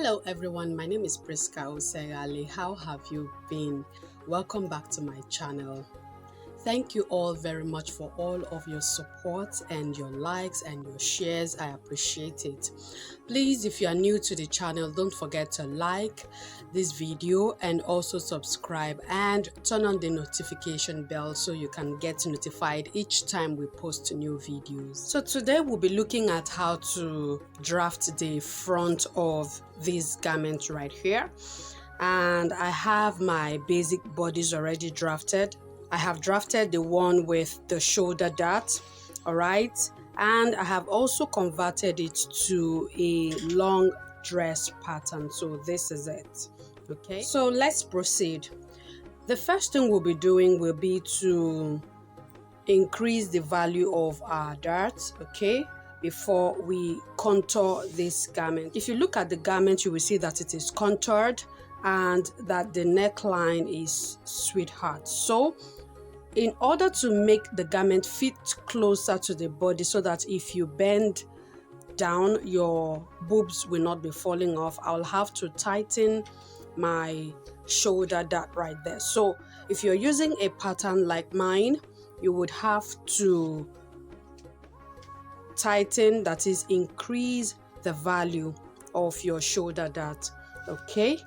Hello everyone, my name is Priska Osegali. How have you been? Welcome back to my channel. Thank you all very much for all of your support and your likes and your shares. I appreciate it. Please, if you are new to the channel, don't forget to like this video and also subscribe and turn on the notification bell so you can get notified each time we post new videos. So today we'll be looking at how to draft the front of this garment right here. And I have my basic bodies already drafted. I have drafted the one with the shoulder dart, all right, and I have also converted it to a long dress pattern. So this is it. Okay, so let's proceed. The first thing we'll be doing will be to increase the value of our dart, okay, before we contour this garment. If you look at the garment, you will see that it is contoured and that the neckline is sweetheart. So in order to make the garment fit closer to the body so that if you bend down, your boobs will not be falling off, I'll have to tighten my shoulder dart right there. So if you're using a pattern like mine, you would have to tighten, that is, increase the value of your shoulder dart. Okay,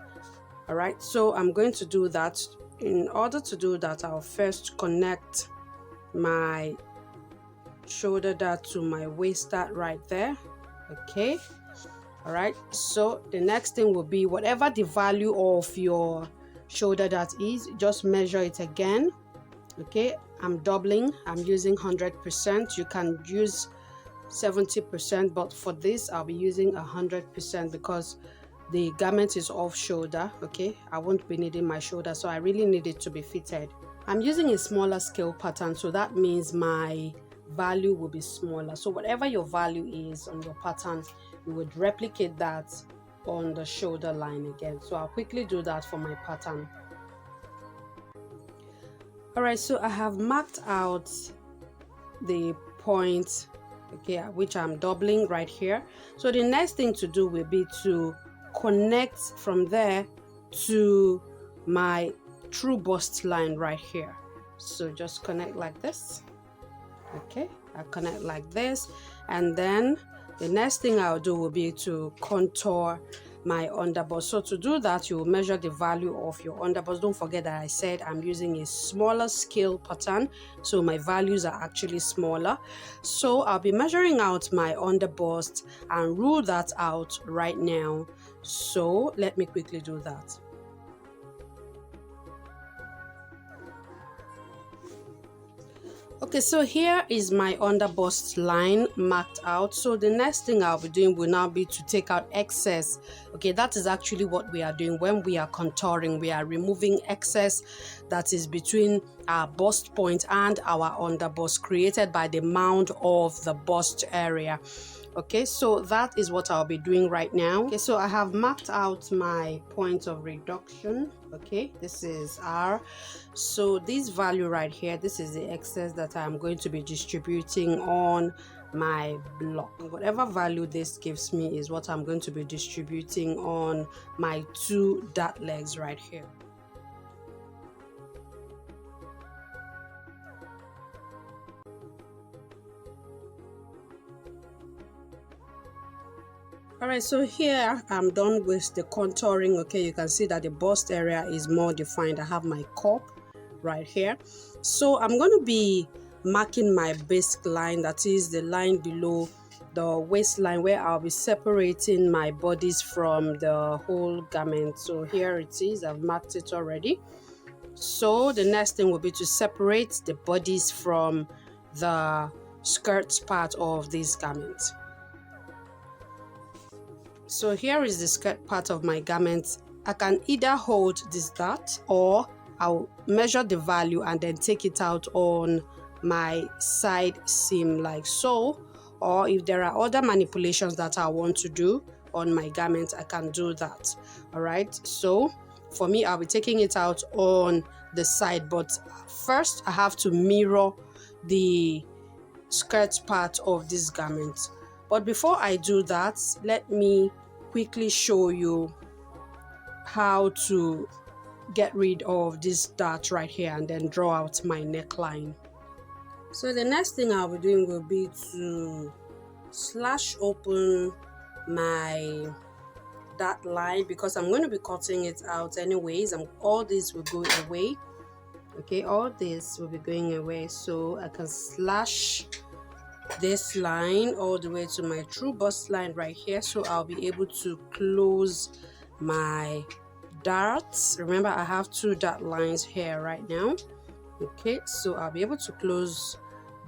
all right, so I'm going to do that. In order to do that, I'll first connect my shoulder dart to my waist dart right there. Okay, all right, so the next thing will be whatever the value of your shoulder dart is, just measure it again. Okay, I'm doubling, I'm using 100%. You can use 70%, but for this I'll be using 100% because the garment is off shoulder. Okay, I won't be needing my shoulder, so I really need it to be fitted. I'm using a smaller scale pattern, so that means my value will be smaller. So whatever your value is on your pattern, you would replicate that on the shoulder line again. So I'll quickly do that for my pattern. All right, so I have marked out the point, okay, which I'm doubling right here. So the next thing to do will be to connect from there to my true bust line right here. So just connect like this. Okay, I connect like this, and then the next thing I'll do will be to contour my underbust. So to do that, you will measure the value of your underbust. Don't forget that I said I'm using a smaller scale pattern, so my values are actually smaller. So I'll be measuring out my underbust and rule that out right now. So let me quickly do that. Okay, so here is my underbust line marked out. So the next thing I'll be doing will now be to take out excess. Okay, that is actually what we are doing when we are contouring. We are removing excess that is between our bust point and our underbust created by the mound of the bust area. Okay, so that is what I'll be doing right now. Okay, so I have marked out my point of reduction. Okay, this is R. So this value right here, this is the excess that I'm going to be distributing on my block. Whatever value this gives me is what I'm going to be distributing on my two dart legs right here. All right, so here I'm done with the contouring. Okay, you can see that the bust area is more defined. I have my cup right here. So I'm going to be marking my basic line, that is the line below the waistline, where I'll be separating my bodies from the whole garment. So here it is, I've marked it already. So the next thing will be to separate the bodies from the skirt part of this garment. So here is the skirt part of my garment. I can either hold this dart or I'll measure the value and then take it out on my side seam like so. Or if there are other manipulations that I want to do on my garment, I can do that. All right, so for me, I'll be taking it out on the side, but first I have to mirror the skirt part of this garment. But before I do that, let me quickly show you how to get rid of this dart right here and then draw out my neckline. So the next thing I'll be doing will be to slash open my dart line, because I'm going to be cutting it out anyways, and all this will go away. Okay, all this will be going away, so I can slash this line all the way to my true bust line right here, so I'll be able to close my darts. Remember, I have 2 dart lines here right now. Okay, so I'll be able to close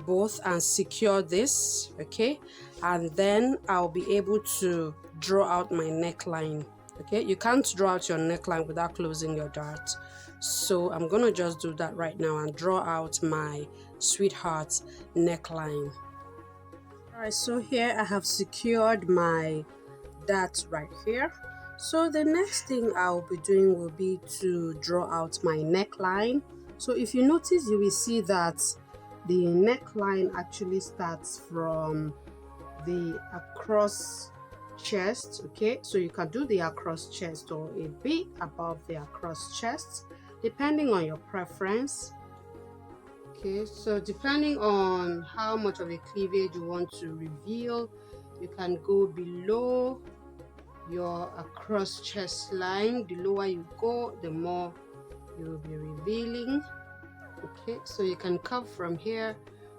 both and secure this. Okay, and then I'll be able to draw out my neckline. Okay, you can't draw out your neckline without closing your dart, so I'm gonna just do that right now and draw out my sweetheart neckline. All right, so here I have secured my dart right here. So the next thing I'll be doing will be to draw out my neckline. So if you notice, you will see that the neckline actually starts from the across chest. Okay, so you can do the across chest or a bit above the across chest, depending on your preference. Okay, so depending on how much of a cleavage you want to reveal, you can go below your across chest line. The lower you go, the more you will be revealing. Okay, so you can curve from here,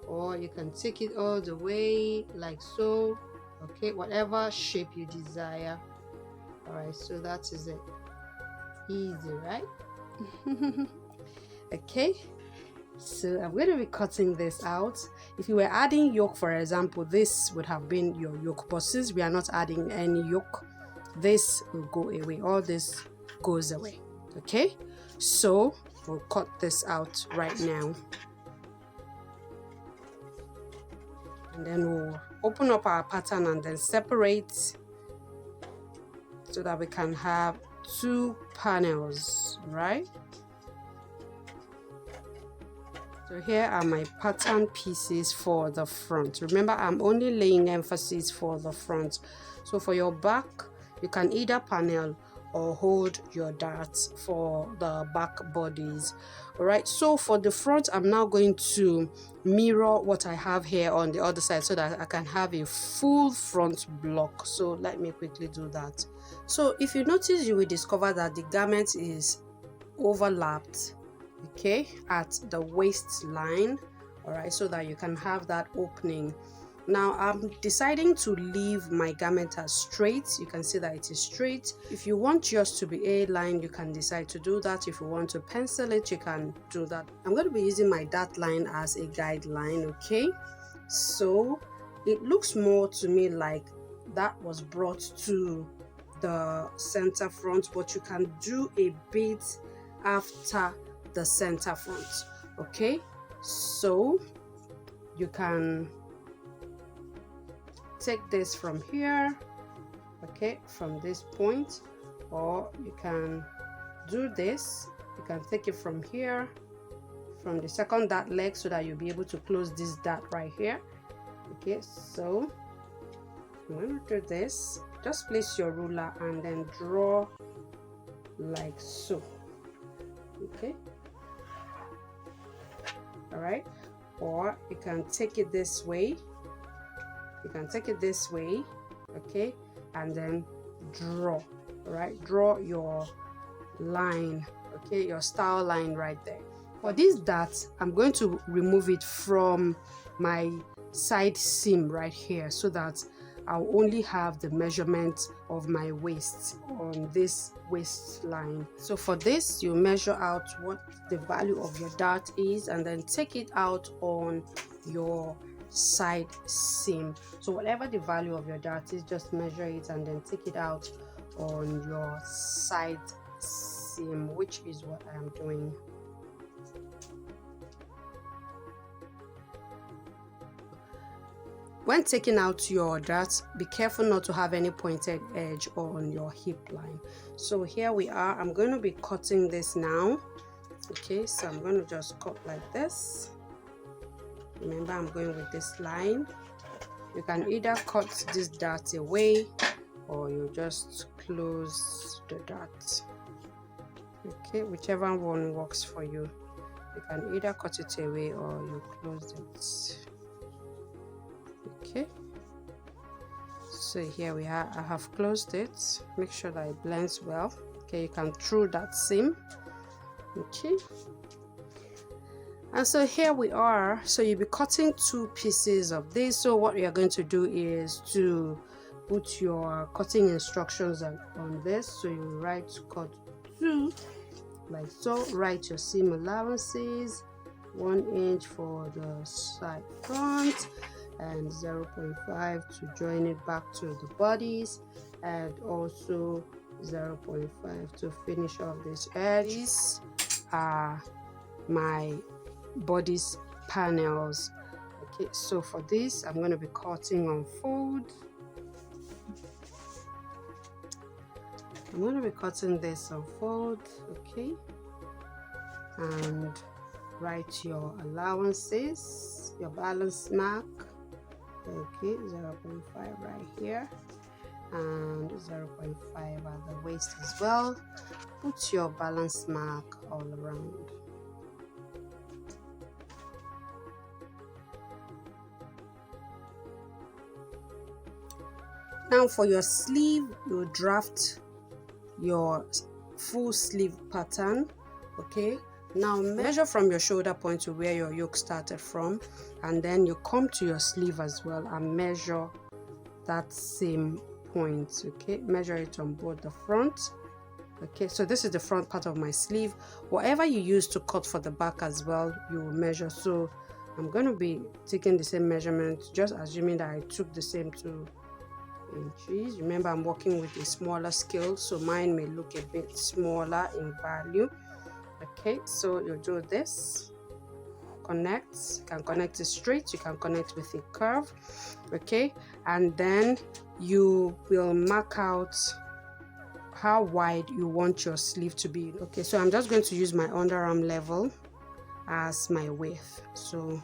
or you can take it all the way like so. Okay, whatever shape you desire. All right, so that is it. Easy, right? Okay, so I'm going to be cutting this out. If you were adding yoke, for example, this would have been your yoke, but since we are not adding any yoke, this will go away. All this goes away. Okay, so we'll cut this out right now, and then we'll open up our pattern and then separate so that we can have 2 panels, right? So here are my pattern pieces for the front. Remember, I'm only laying emphasis for the front. So for your back, you can either panel or hold your darts for the back bodies. All right, so for the front, I'm now going to mirror what I have here on the other side so that I can have a full front block. So let me quickly do that. So if you notice, you will discover that the garment is overlapped, okay, at the waistline. All right, so that you can have that opening. Now I'm deciding to leave my garment as straight. You can see that it is straight. If you want yours to be A-line, you can decide to do that. If you want to pencil it, you can do that. I'm going to be using my dart line as a guideline. Okay, so it looks more to me like that was brought to the center front, but you can do a bit after the center front. Okay, so you can take this from here, okay, from this point, or you can do this. You can take it from here, from the second dart leg, so that you'll be able to close this dart right here. Okay, so I'm going to do this. Just place your ruler and then draw like so. Okay, all right, or you can take it this way. You can take it this way, okay, and then draw. All right, draw your line, okay, your style line right there. For this dart, I'm going to remove it from my side seam right here, so that I'll only have the measurement of my waist on this waistline. So for this, you measure out what the value of your dart is and then take it out on your side seam. So whatever the value of your dart is, just measure it and then take it out on your side seam, which is what I am doing. When taking out your darts, be careful not to have any pointed edge on your hip line. So here we are. I'm going to be cutting this now. Okay, so I'm going to just cut like this. Remember, I'm going with this line. You can either cut this dart away or you just close the dot. Okay, whichever one works for you. You can either cut it away or you close it. Okay, so here we are. I have closed it. Make sure that it blends well. Okay, you can through that seam. Okay, and so here we are. So you'll be cutting 2 pieces of this. So what we are going to do is to put your cutting instructions on this. So you write cut 2 like so. Write your seam allowances, 1 inch for the side front and 0.5 to join it back to the bodies, and also 0.5 to finish off this edge. These are my bodice panels. Okay, so for this I'm going to be cutting on fold. I'm going to be cutting this on fold. Okay, and write your allowances, your balance mark. Okay, 0.5 right here and 0.5 at the waist as well. Put your balance mark all around. Now for your sleeve, you draft your full sleeve pattern. Okay, now measure from your shoulder point to where your yoke started from, and then you come to your sleeve as well and measure that same point. Okay, measure it on both the front. Okay, so this is the front part of my sleeve. Whatever you use to cut for the back as well, you will measure. So I'm going to be taking the same measurement, just assuming that I took the same 2 inches. Remember, I'm working with a smaller scale, so mine may look a bit smaller in value. Okay, so you do this, connect. You can connect it straight, you can connect with a curve. Okay, and then you will mark out how wide you want your sleeve to be. Okay, so I'm just going to use my underarm level as my width, so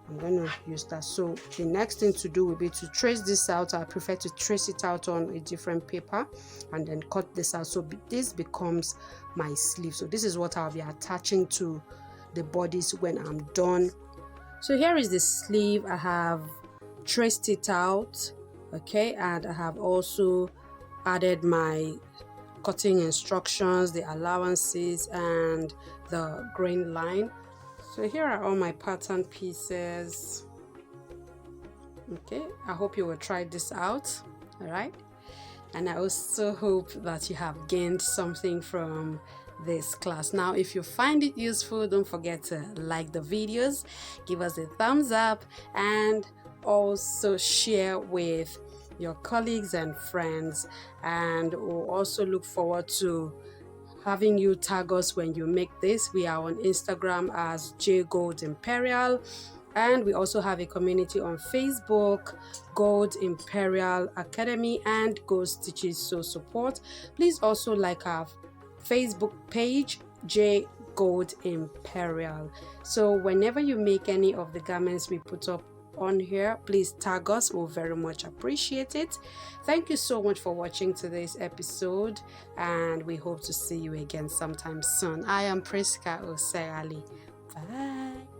I'm going to use that. So the next thing to do will be to trace this out. I prefer to trace it out on a different paper and then cut this out, so this becomes my sleeve. So this is what I'll be attaching to the bodies when I'm done. So here is the sleeve. I have traced it out. Okay, and I have also added my cutting instructions, the allowances, and the grain line. So here are all my pattern pieces. Okay, I hope you will try this out. All right, and I also hope that you have gained something from this class. Now, if you find it useful, don't forget to like the videos, give us a thumbs up, and also share with your colleagues and friends. And we'll also look forward to having you tag us when you make this. We are on Instagram as Gold Imperial, and we also have a community on Facebook, Gold Imperial Academy and Gold Stitches Sew Support. Please also like our Facebook page, Gold Imperial. So whenever you make any of the garments we put up on here, please tag us. We'll very much appreciate it. Thank you so much for watching today's episode, and we hope to see you again sometime soon. I am Priska Oserali. Bye.